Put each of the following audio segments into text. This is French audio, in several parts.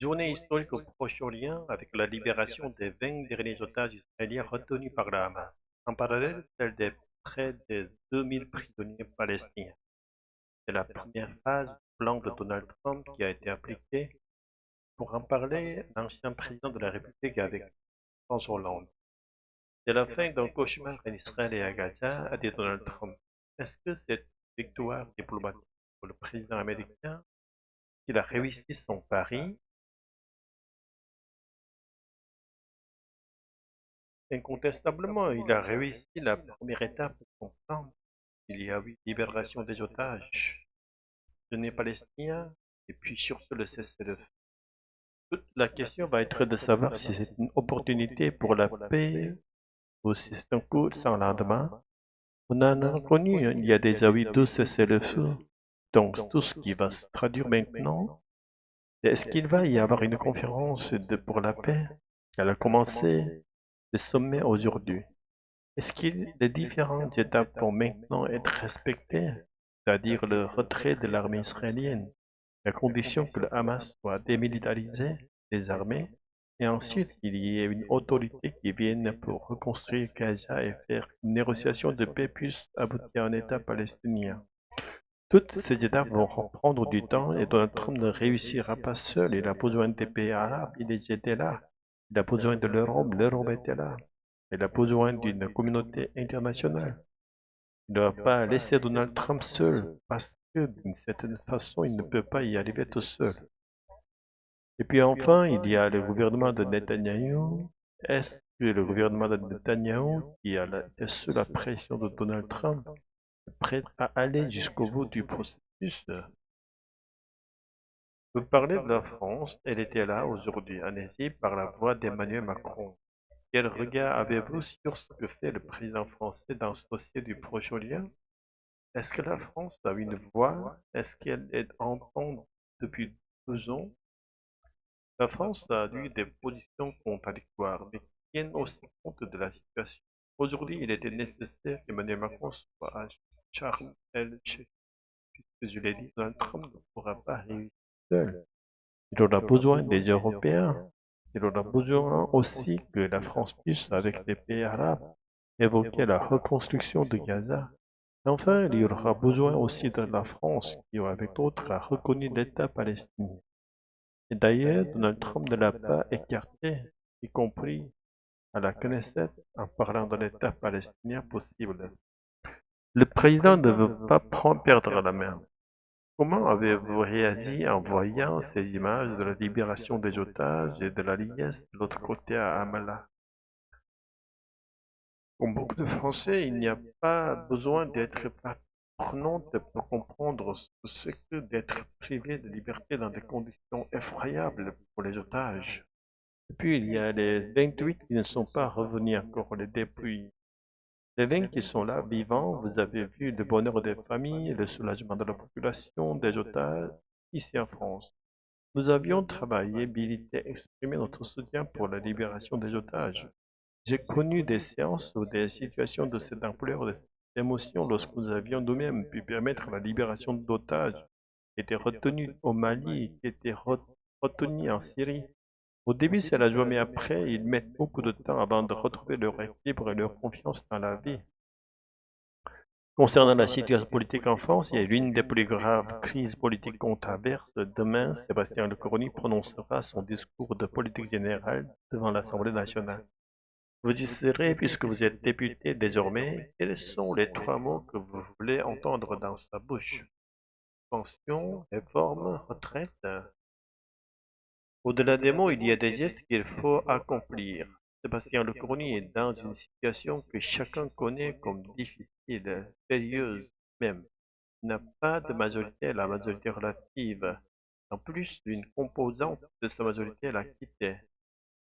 Journée historique au Proche-Orient avec la libération des 20 derniers otages israéliens retenus par le Hamas. En parallèle, celle des près de 2000 prisonniers palestiniens. C'est la première phase du plan de Donald Trump qui a été appliqué. Pour en parler, l'ancien président de la République avec François Hollande. C'est la fin d'un cauchemar en Israël et à Gaza, a dit Donald Trump. Est-ce que cette victoire diplomatique pour le président américain, il a réussi son pari? Incontestablement, il a réussi la première étape de son plan. Il y a eu libération des otages, prisonniers palestiniens, et puis surtout le cessez-le-feu. Toute la question va être de savoir si c'est une opportunité pour la paix ou si c'est un coup sans lendemain. On en a connu, il y a déjà eu deux cessez-le-feu. Donc tout ce qui va se traduire maintenant, c'est est-ce qu'il va y avoir une conférence pour la paix? Elle a commencé le sommet aujourd'hui. Est-ce que les différentes étapes vont maintenant être respectées, c'est-à-dire le retrait de l'armée israélienne, la condition que le Hamas soit démilitarisé, désarmé, et ensuite qu'il y ait une autorité qui vienne pour reconstruire Gaza et faire une négociation de paix puisse aboutir à un État palestinien. Toutes ces étapes vont prendre du temps et Donald Trump ne réussira pas seul. Il a besoin des pays arabes, ils étaient là. Il a besoin de l'Europe, l'Europe était là. Il a besoin d'une communauté internationale. Il ne va pas laisser Donald Trump seul parce que d'une certaine façon, il ne peut pas y arriver tout seul. Et puis enfin, il y a le gouvernement de Netanyahou. Est-ce que le gouvernement de Netanyahou, qui est sous la pression de Donald Trump, est prêt à aller jusqu'au bout du processus? Vous parlez de la France, elle était là aujourd'hui en Asie par la voix d'Emmanuel Macron. Quel regard avez-vous sur ce que fait le président français dans ce dossier du Proche-Orient? Est-ce que la France a une voix? Est-ce qu'elle est entendue depuis 2 ans? La France a eu des positions contradictoires, mais qui tiennent aussi compte de la situation. Aujourd'hui, il était nécessaire qu'Emmanuel Macron soit à Sharm el-Sheikh, puisque je l'ai dit, Donald Trump ne pourra pas réussir seul. Il aura besoin des Européens. Il aura besoin aussi que la France puisse, avec les pays arabes, évoquer la reconstruction de Gaza. Enfin, il y aura besoin aussi de la France, qui, avec d'autres, a reconnu l'État palestinien. Et d'ailleurs, Donald Trump ne l'a pas écarté, y compris à la Knesset, en parlant d'un État palestinien possible. Le président ne veut pas perdre la main. Comment avez-vous réagi en voyant ces images de la libération des otages et de la liesse de l'autre côté à Ramallah? Pour beaucoup de Français, il n'y a pas besoin d'être prenante pour comprendre ce que c'est que d'être privé de liberté dans des conditions effroyables pour les otages. Et puis, il y a les 28 qui ne sont pas revenus encore les dépouilles. Les 20 qui sont là, vivants, vous avez vu le bonheur des familles, le soulagement de la population, des otages, ici en France. Nous avions travaillé, milité, exprimé notre soutien pour la libération des otages. J'ai connu des séances ou des situations de cette ampleur, de cette émotion lorsque nous avions nous-mêmes pu permettre la libération d'otages qui étaient retenus au Mali, qui étaient retenus en Syrie. Au début, c'est la joie, mais après, ils mettent beaucoup de temps avant de retrouver leur équilibre et leur confiance dans la vie. Concernant la situation politique en France, il y a l'une des plus graves crises politiques qu'on traverse. Demain, Sébastien Lecornu prononcera son discours de politique générale devant l'Assemblée nationale. Vous y serez puisque vous êtes député désormais. Quels sont les 3 mots que vous voulez entendre dans sa bouche? Pension, réforme, retraite? Au-delà des mots, il y a des gestes qu'il faut accomplir. Sébastien Lecornu est dans une situation que chacun connaît comme difficile, périlleuse même. Il n'a pas de majorité, la majorité relative. En plus, une composante de sa majorité l'a quitté.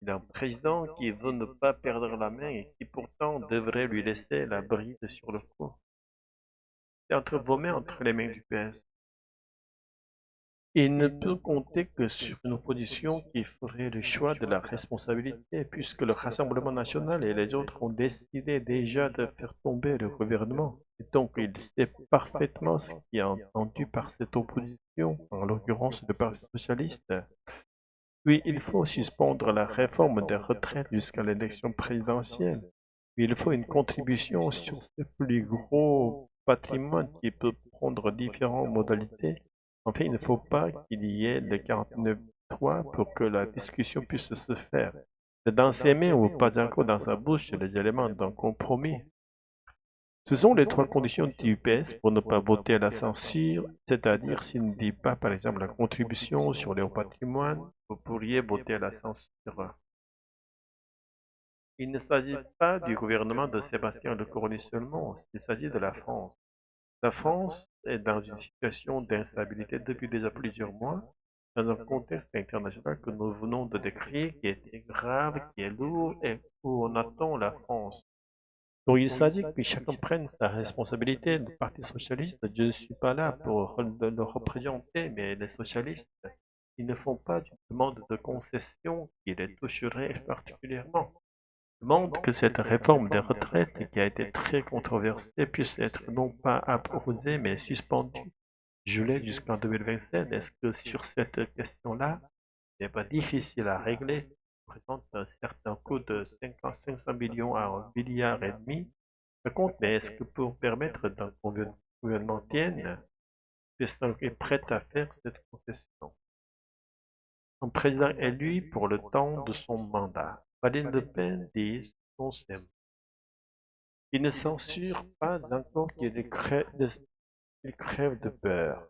Il a un président qui veut ne pas perdre la main et qui pourtant devrait lui laisser la bride sur le cou. C'est entre vos mains, entre les mains du PS. Il ne peut compter que sur une opposition qui ferait le choix de la responsabilité, puisque le Rassemblement national et les autres ont décidé déjà de faire tomber le gouvernement. Et donc il sait parfaitement ce qui est entendu par cette opposition, en l'occurrence le Parti socialiste. Oui, il faut suspendre la réforme des retraites jusqu'à l'élection présidentielle. Oui, il faut une contribution sur ce plus gros patrimoine qui peut prendre différentes modalités. Enfin, il ne faut pas qu'il y ait le 49.3 pour que la discussion puisse se faire. C'est dans ses mains ou pas encore dans sa bouche les éléments d'un compromis. Ce sont les trois conditions du UPS pour ne pas voter à la censure, c'est-à-dire s'il ne dit pas, par exemple, la contribution sur les hauts patrimoines, vous pourriez voter à la censure. Il ne s'agit pas du gouvernement de Sébastien Lecornu seulement, il s'agit de la France. La France est dans une situation d'instabilité depuis déjà plusieurs mois, dans un contexte international que nous venons de décrire, qui est grave, qui est lourd et où on attend la France. Donc il s'agit que chacun prenne sa responsabilité. Le Parti socialiste, je ne suis pas là pour le représenter, mais les socialistes, ils ne font pas d'une demande de concession qui les toucherait particulièrement. Ils demandent que cette réforme des retraites, qui a été très controversée, puisse être non pas approuvée, mais suspendue, gelée jusqu'en 2027. Est-ce que sur cette question-là, ce n'est pas difficile à régler? Ça représente un certain coût de 500 millions à 1,5 milliard. Par contre, mais est-ce que pour permettre d'un gouvernement tienne, Pestel est prêt à faire cette concession? Un président élu pour le temps de son mandat. Marine Le Pen dit son thème. Il ne censure pas encore qu'il crève de peur.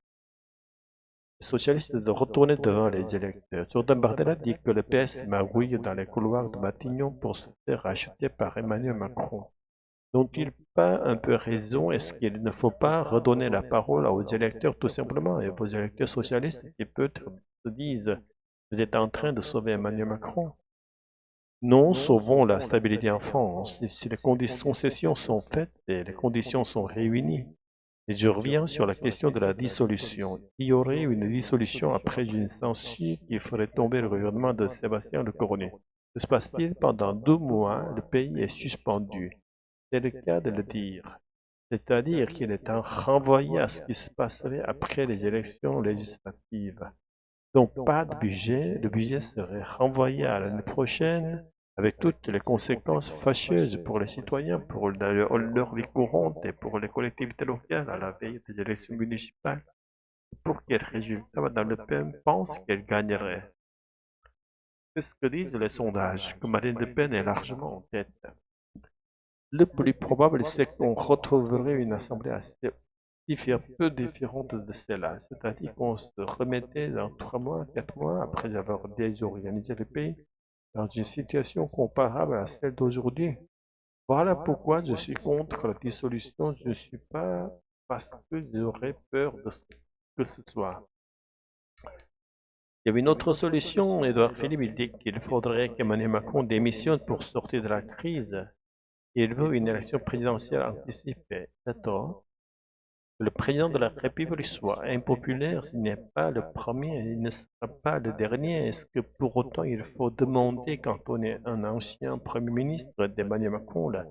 Les socialistes de retourner devant les électeurs. Jourdain Bardella dit que le PS magouille dans les couloirs de Matignon pour se faire racheter par Emmanuel Macron. N'ont-ils pas un peu raison? Est-ce qu'il ne faut pas redonner la parole aux électeurs tout simplement, et aux électeurs socialistes qui peut-être se disent, vous êtes en train de sauver Emmanuel Macron? Non, sauvons la stabilité en France. Si les concessions sont faites et les conditions sont réunies. Et je reviens sur la question de la dissolution. Il y aurait une dissolution après une censure qui ferait tomber le gouvernement de Sébastien Lecornu. Que se passe-t-il? Pendant 2 mois, le pays est suspendu. C'est le cas de le dire. C'est-à-dire qu'il est renvoyé à ce qui se passerait après les élections législatives. Donc pas de budget, le budget serait renvoyé à l'année prochaine avec toutes les conséquences fâcheuses pour les citoyens, pour leur vie courante et pour les collectivités locales à la veille des élections municipales. Pour quel résultat Madame Le Pen pense qu'elle gagnerait? C'est ce que disent les sondages, que Marine Le Pen est largement en tête. Le plus probable, c'est qu'on retrouverait une assemblée assez peu différente de celle-là. C'est-à-dire qu'on se remettait dans 3 mois, 4 mois, après avoir désorganisé le pays, dans une situation comparable à celle d'aujourd'hui. Voilà pourquoi je suis contre la dissolution. Je ne suis pas parce que j'aurais peur de ce que ce soit. Il y avait une autre solution. Édouard Philippe il dit qu'il faudrait qu'Emmanuel Macron démissionne pour sortir de la crise. Il veut une élection présidentielle anticipée. D'accord. Que le président de la République soit impopulaire, s'il n'est pas le premier, il ne sera pas le dernier. Est-ce que pour autant il faut demander, quand on est un ancien Premier ministre d'Emmanuel Macron, la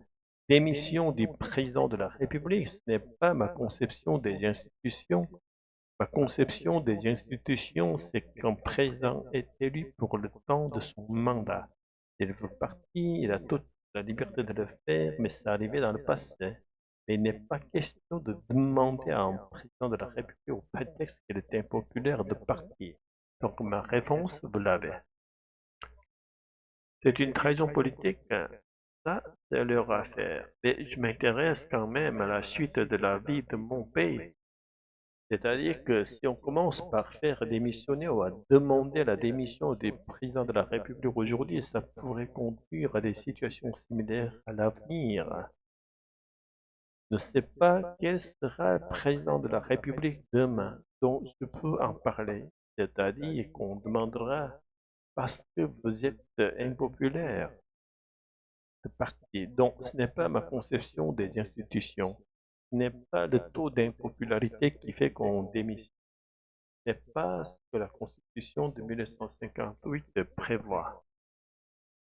démission du président de la République? Ce n'est pas ma conception des institutions. Ma conception des institutions, c'est qu'un président est élu pour le temps de son mandat. S'il veut partir, il a toute la liberté de le faire, mais c'est arrivé dans le passé. Mais il n'est pas question de demander à un président de la République, au prétexte qu'il est impopulaire, de partir. Donc ma réponse, vous l'avez. C'est une trahison politique, hein. Ça, c'est leur affaire. Mais je m'intéresse quand même à la suite de la vie de mon pays. C'est-à-dire que si on commence par faire démissionner ou à demander la démission du président de la République aujourd'hui, ça pourrait conduire à des situations similaires à l'avenir. Je ne sais pas quel sera le président de la République demain, donc je peux en parler. C'est-à-dire qu'on demandera, parce que vous êtes impopulaire, de partir. Donc ce n'est pas ma conception des institutions. Ce n'est pas le taux d'impopularité qui fait qu'on démissionne. Ce n'est pas ce que la Constitution de 1958 prévoit.